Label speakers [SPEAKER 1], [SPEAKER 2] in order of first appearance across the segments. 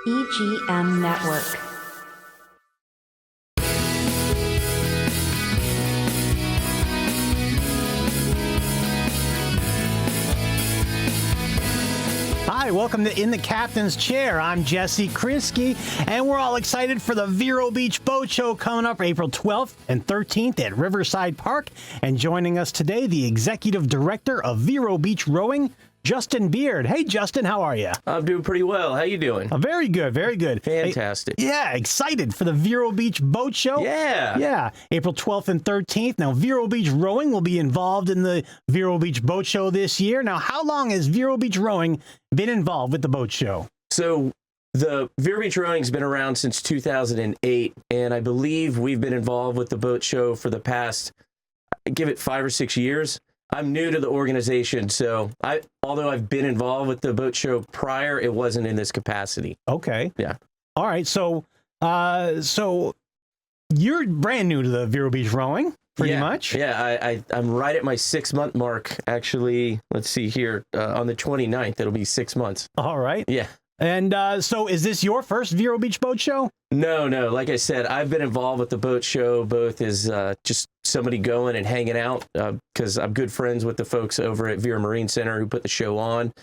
[SPEAKER 1] EGM Network.
[SPEAKER 2] Hi, welcome to In the Captain's Chair. I'm Jesse Krinsky, and we're all excited for the Vero Beach Boat Show coming up April 12th and 13th at Riverside Park. And joining us today, the Executive Director of Vero Beach Rowing, Justin Beard. Hey, Justin, how are you?
[SPEAKER 3] I'm doing pretty well. How you doing?
[SPEAKER 2] Very good, very good.
[SPEAKER 3] Fantastic.
[SPEAKER 2] Hey, yeah, excited for the Vero Beach Boat Show.
[SPEAKER 3] Yeah,
[SPEAKER 2] April 12th and 13th. Now, Vero Beach Rowing will be involved in the Vero Beach Boat Show this year. Now, how long has Vero Beach Rowing been involved with the boat show?
[SPEAKER 3] So the Vero Beach Rowing's been around since 2008, and I believe we've been involved with the boat show for the past, give it 5 or 6 years. I'm new to the organization, so although I've been involved with the boat show prior, it wasn't in this capacity.
[SPEAKER 2] Okay.
[SPEAKER 3] Yeah.
[SPEAKER 2] All right. So you're brand new to the Vero Beach Rowing, pretty much.
[SPEAKER 3] Yeah, I'm right at my 6-month mark. Actually, let's see here. On the 29th, it'll be 6 months.
[SPEAKER 2] All right.
[SPEAKER 3] Yeah.
[SPEAKER 2] And so is this your first Vero Beach Boat Show?
[SPEAKER 3] No. Like I said, I've been involved with the boat show, both as just somebody going and hanging out, because I'm good friends with the folks over at Vero Marine Center who put the show on.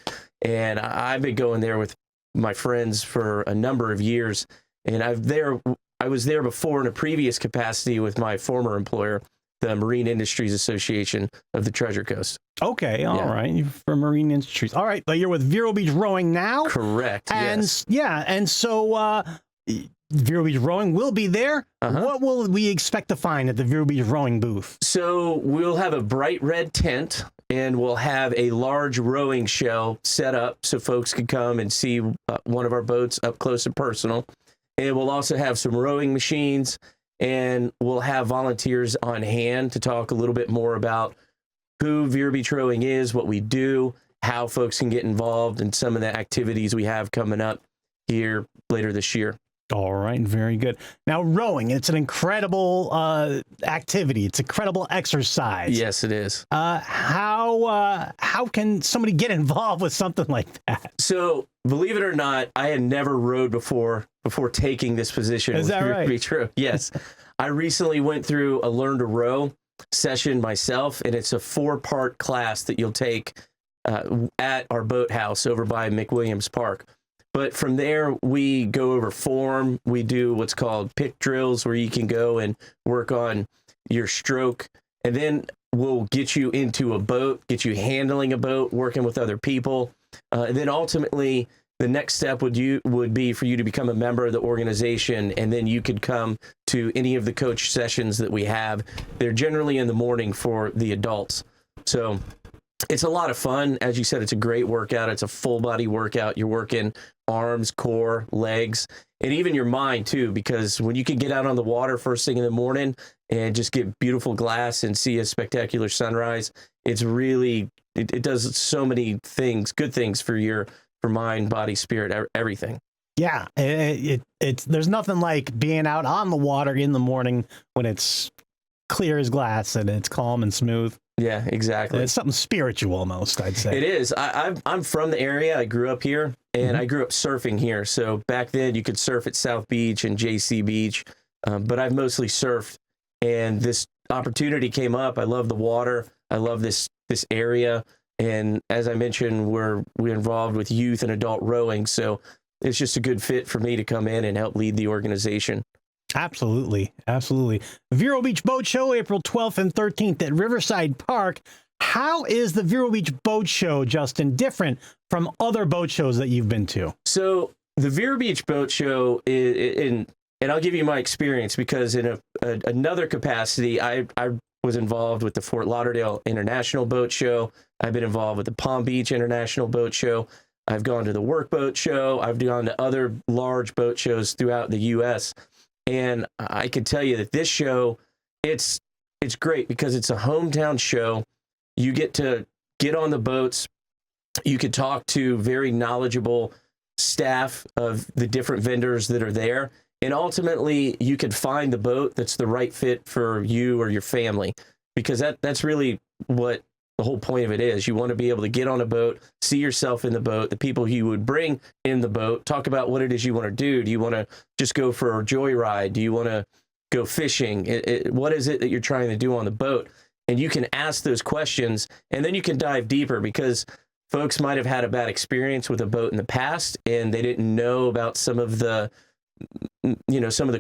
[SPEAKER 3] And I've been going there with my friends for a number of years. And I was there before in a previous capacity with my former employer, the Marine Industries Association of the Treasure Coast.
[SPEAKER 2] Okay, all right. You're from Marine Industries. All right, but you're with Vero Beach Rowing now?
[SPEAKER 3] Correct,
[SPEAKER 2] and,
[SPEAKER 3] yes.
[SPEAKER 2] Yeah, and so Vero Beach Rowing will be there. What will we expect to find at the Vero Beach Rowing booth?
[SPEAKER 3] So we'll have a bright red tent, and we'll have a large rowing show set up so folks can come and see one of our boats up close and personal. And we'll also have some rowing machines, and we'll have volunteers on hand to talk a little bit more about who Vero Beach Rowing is, what we do, how folks can get involved, and some of the activities we have coming up here later this year.
[SPEAKER 2] All right, very good. Now, rowing, it's an incredible activity. It's incredible exercise.
[SPEAKER 3] Yes, it is.
[SPEAKER 2] How can somebody get involved with something like that?
[SPEAKER 3] So, believe it or not, I had never rowed before taking this position.
[SPEAKER 2] Is that right?
[SPEAKER 3] Be true. Yes. I recently went through a Learn to Row session myself, and it's a 4-part class that you'll take at our boathouse over by McWilliams Park. But from there, we go over form. We do what's called pick drills, where you can go and work on your stroke. And then we'll get you into a boat, get you handling a boat, working with other people. And then ultimately, the next step would be for you to become a member of the organization, and then you could come to any of the coach sessions that we have. They're generally in the morning for the adults. So it's a lot of fun. As you said, it's a great workout. It's a full body workout. You're working arms, core, legs, and even your mind too, because when you can get out on the water first thing in the morning and just get beautiful glass and see a spectacular sunrise, it's really, it does so many things, good things for mind, body, spirit, everything.
[SPEAKER 2] Yeah, it's there's nothing like being out on the water in the morning when it's clear as glass and it's calm and smooth.
[SPEAKER 3] Yeah, exactly.
[SPEAKER 2] It's something spiritual almost, I'd say.
[SPEAKER 3] It is. I'm from the area. I grew up here, and I grew up surfing here. So back then, you could surf at South Beach and JC Beach, but I've mostly surfed. And this opportunity came up. I love the water. I love this area. And as I mentioned, we're involved with youth and adult rowing. So it's just a good fit for me to come in and help lead the organization.
[SPEAKER 2] Absolutely. Absolutely. Vero Beach Boat Show, April 12th and 13th at Riverside Park. How is the Vero Beach Boat Show, Justin, different from other boat shows that you've been to?
[SPEAKER 3] So the Vero Beach Boat Show, and I'll give you my experience, because in another capacity, I was involved with the Fort Lauderdale International Boat Show. I've been involved with the Palm Beach International Boat Show. I've gone to the Workboat Show. I've gone to other large boat shows throughout the U.S., and I can tell you that this show, it's great because it's a hometown show. You get to get on the boats. You could talk to very knowledgeable staff of the different vendors that are there. And ultimately, you could find the boat that's the right fit for you or your family, because that's really what the whole point of it is. You want to be able to get on a boat, see yourself in the boat, the people you would bring in the boat, talk about what it is you want to do. Do you want to just go for a joyride? Do you want to go fishing? What is it that you're trying to do on the boat? And you can ask those questions, and then you can dive deeper, because folks might have had a bad experience with a boat in the past, and they didn't know about some of the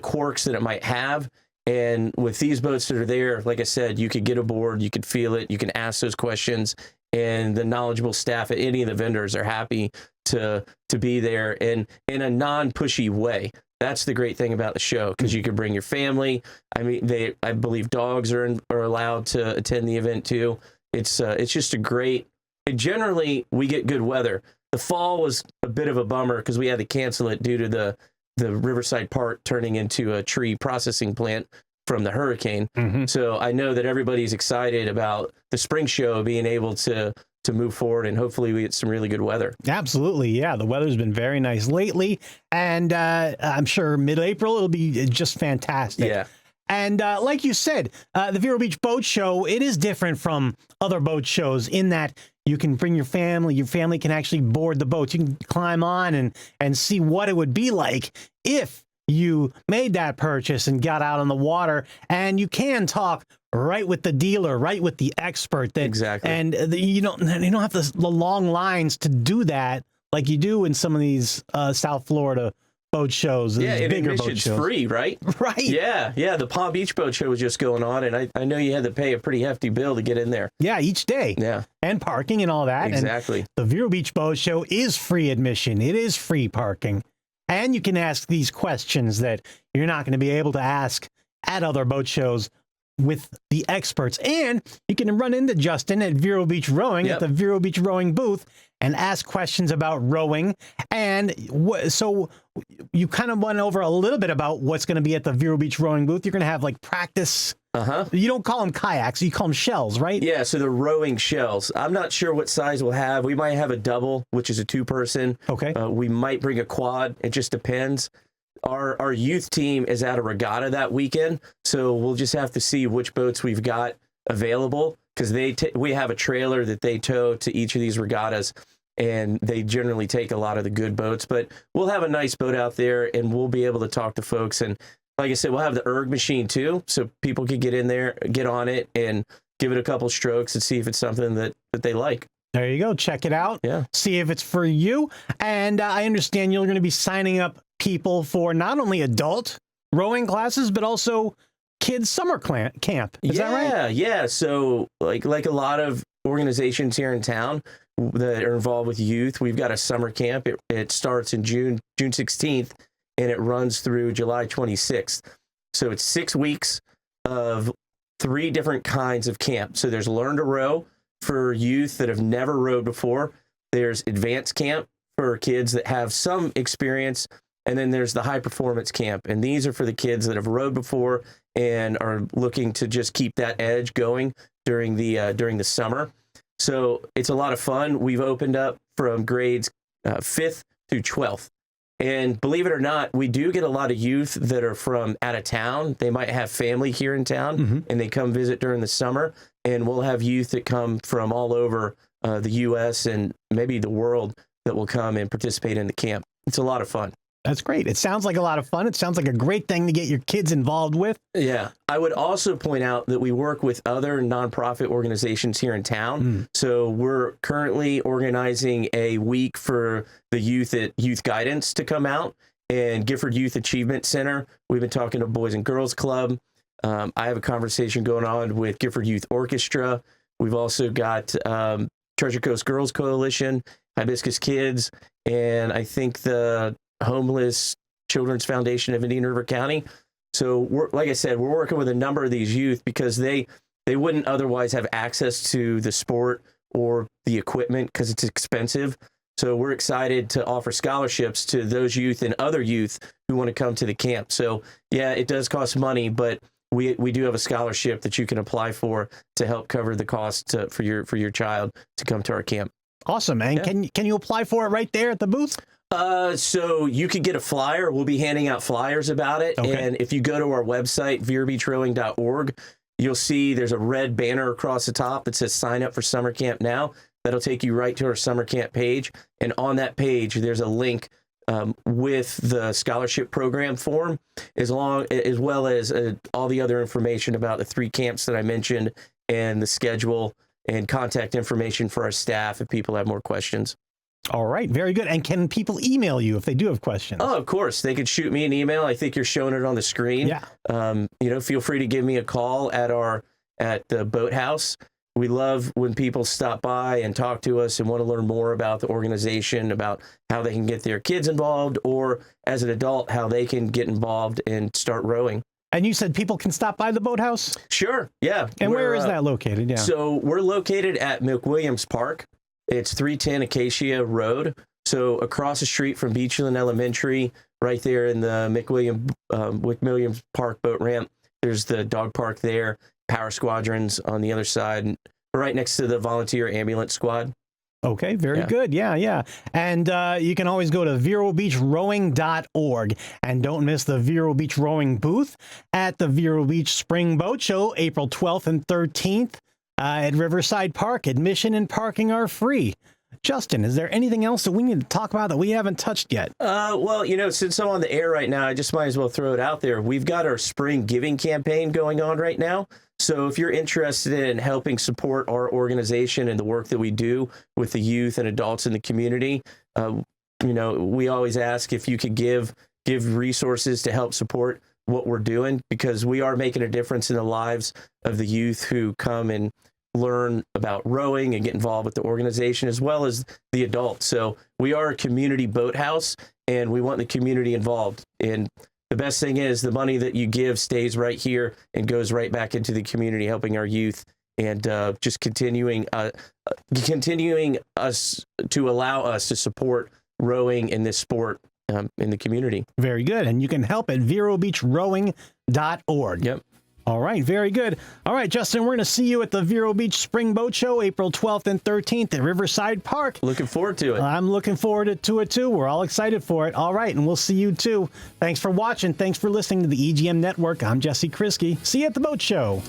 [SPEAKER 3] quirks that it might have. And with these boats that are there, like I said, you could get aboard, you could feel it, you can ask those questions, and the knowledgeable staff at any of the vendors are happy to be there, and in a non-pushy way. That's the great thing about the show, because you can bring your family. I mean, I believe dogs are allowed to attend the event too. It's just a great. And generally, we get good weather. The fall was a bit of a bummer because we had to cancel it due to the Riverside Park turning into a tree processing plant from the hurricane. Mm-hmm. So I know that everybody's excited about the spring show being able to move forward, and hopefully we get some really good weather. Absolutely. Yeah. The weather's been very nice lately, and I'm sure mid-April it'll be just fantastic. Yeah. And like you said, the Vero Beach Boat Show, it is different from other boat shows in that you can bring your family can actually board the boats. You can climb on and see what it would be like if you made that purchase and got out on the water, and you can talk right with the dealer, right with the expert. Exactly. And you don't have the long lines to do that like you do in some of these South Florida boat shows. Yeah, and bigger boat shows. Free, right? Right. Yeah. The Palm Beach Boat Show was just going on, and I know you had to pay a pretty hefty bill to get in there. Yeah, each day. Yeah. And parking and all that. Exactly. And the Vero Beach Boat Show is free admission. It is free parking. And you can ask these questions that you're not going to be able to ask at other boat shows with the experts. And you can run into Justin at Vero Beach Rowing at the Vero Beach Rowing booth and ask questions about rowing. And so you kind of went over a little bit about what's going to be at the Vero Beach Rowing booth. You're going to have like practice. You don't call them kayaks, you call them shells, right? Yeah, so the rowing shells. I'm not sure what size we'll have. We might have a double, which is a 2-person. Okay. We might bring a quad. It just depends. Our youth team is at a regatta that weekend, so we'll just have to see which boats we've got available, because we have a trailer that they tow to each of these regattas, and they generally take a lot of the good boats. But we'll have a nice boat out there, and we'll be able to talk to folks. And like I said, we'll have the erg machine too, so people can get in there, get on it, and give it a couple strokes and see if it's something that they like. There you go. Check it out. Yeah. See if it's for you. And I understand you're going to be signing up people for not only adult rowing classes, but also kids summer camp. Is that right? Yeah. So like a lot of organizations here in town that are involved with youth, we've got a summer camp. It starts in June 16th. And it runs through July 26th. So it's 6 weeks of 3 different kinds of camp. So there's Learn to Row for youth that have never rowed before. There's Advanced Camp for kids that have some experience. And then there's the High Performance Camp. And these are for the kids that have rowed before and are looking to just keep that edge going during the summer. So it's a lot of fun. We've opened up from grades 5th through 12th. And believe it or not, we do get a lot of youth that are from out of town. They might have family here in town, and they come visit during the summer. And we'll have youth that come from all over the U.S. and maybe the world that will come and participate in the camp. It's a lot of fun. That's great. It sounds like a lot of fun. It sounds like a great thing to get your kids involved with. Yeah. I would also point out that we work with other nonprofit organizations here in town. So we're currently organizing a week for the youth at Youth Guidance to come out, and Gifford Youth Achievement Center. We've been talking to Boys and Girls Club. I have a conversation going on with Gifford Youth Orchestra. We've also got Treasure Coast Girls Coalition, Hibiscus Kids, and I think the Homeless Children's Foundation of Indian River County. So like I said, we're working with a number of these youth because they wouldn't otherwise have access to the sport or the equipment because it's expensive. So we're excited to offer scholarships to those youth and other youth who want to come to the camp. So yeah, it does cost money, but we do have a scholarship that you can apply for to help cover the cost for your child to come to our camp. Awesome, man. Yeah. Can you apply for it right there at the booth? So you could get a flyer. We'll be handing out flyers about it. Okay. And if you go to our website, verobeachrowing.org, you'll see there's a red banner across the top that says sign up for summer camp now. That'll take you right to our summer camp page. And on that page, there's a link with the scholarship program form, as well as all the other information about the 3 camps that I mentioned, and the schedule and contact information for our staff if people have more questions.
[SPEAKER 2] All right, very good. And can people email you if they do have questions?
[SPEAKER 3] Oh, of course. They could shoot me an email. I think you're showing it on the screen.
[SPEAKER 2] Yeah.
[SPEAKER 3] Feel free to give me a call at the boathouse. We love when people stop by and talk to us and want to learn more about the organization, about how they can get their kids involved, or as an adult, how they can get involved and start rowing.
[SPEAKER 2] And you said people can stop by the boathouse?
[SPEAKER 3] Sure, yeah.
[SPEAKER 2] And where is that located? Yeah.
[SPEAKER 3] So we're located at McWilliams Park. It's 310 Acacia Road. So across the street from Beachland Elementary, right there in the McWilliams Park boat ramp, there's the dog park there, power squadrons on the other side, right next to the volunteer ambulance squad.
[SPEAKER 2] Okay, very good. Yeah. And you can always go to verobeachrowing.org. And don't miss the Vero Beach Rowing booth at the Vero Beach Spring Boat Show, April 12th and 13th at Riverside Park. Admission and parking are free. Justin, is there anything else that we need to talk about that we haven't touched yet?
[SPEAKER 3] Well, since I'm on the air right now, I just might as well throw it out there. We've got our spring giving campaign going on right now. So if you're interested in helping support our organization and the work that we do with the youth and adults in the community, we always ask if you could give resources to help support what we're doing, because we are making a difference in the lives of the youth who come and learn about rowing and get involved with the organization, as well as the adults. So we are a community boathouse, and we want the community involved. And the best thing is the money that you give stays right here and goes right back into the community, helping our youth, and just continuing us to allow us to support rowing in this sport in the community.
[SPEAKER 2] Very good. And you can help at verobeachrowing.org.
[SPEAKER 3] Yep.
[SPEAKER 2] All right, very good. All right, Justin, we're going to see you at the Vero Beach Spring Boat Show, April 12th and 13th at Riverside Park.
[SPEAKER 3] Looking forward to it.
[SPEAKER 2] I'm looking forward to it, too. We're all excited for it. All right, and we'll see you, too. Thanks for watching. Thanks for listening to the EGM Network. I'm Jesse Krisky. See you at the boat show.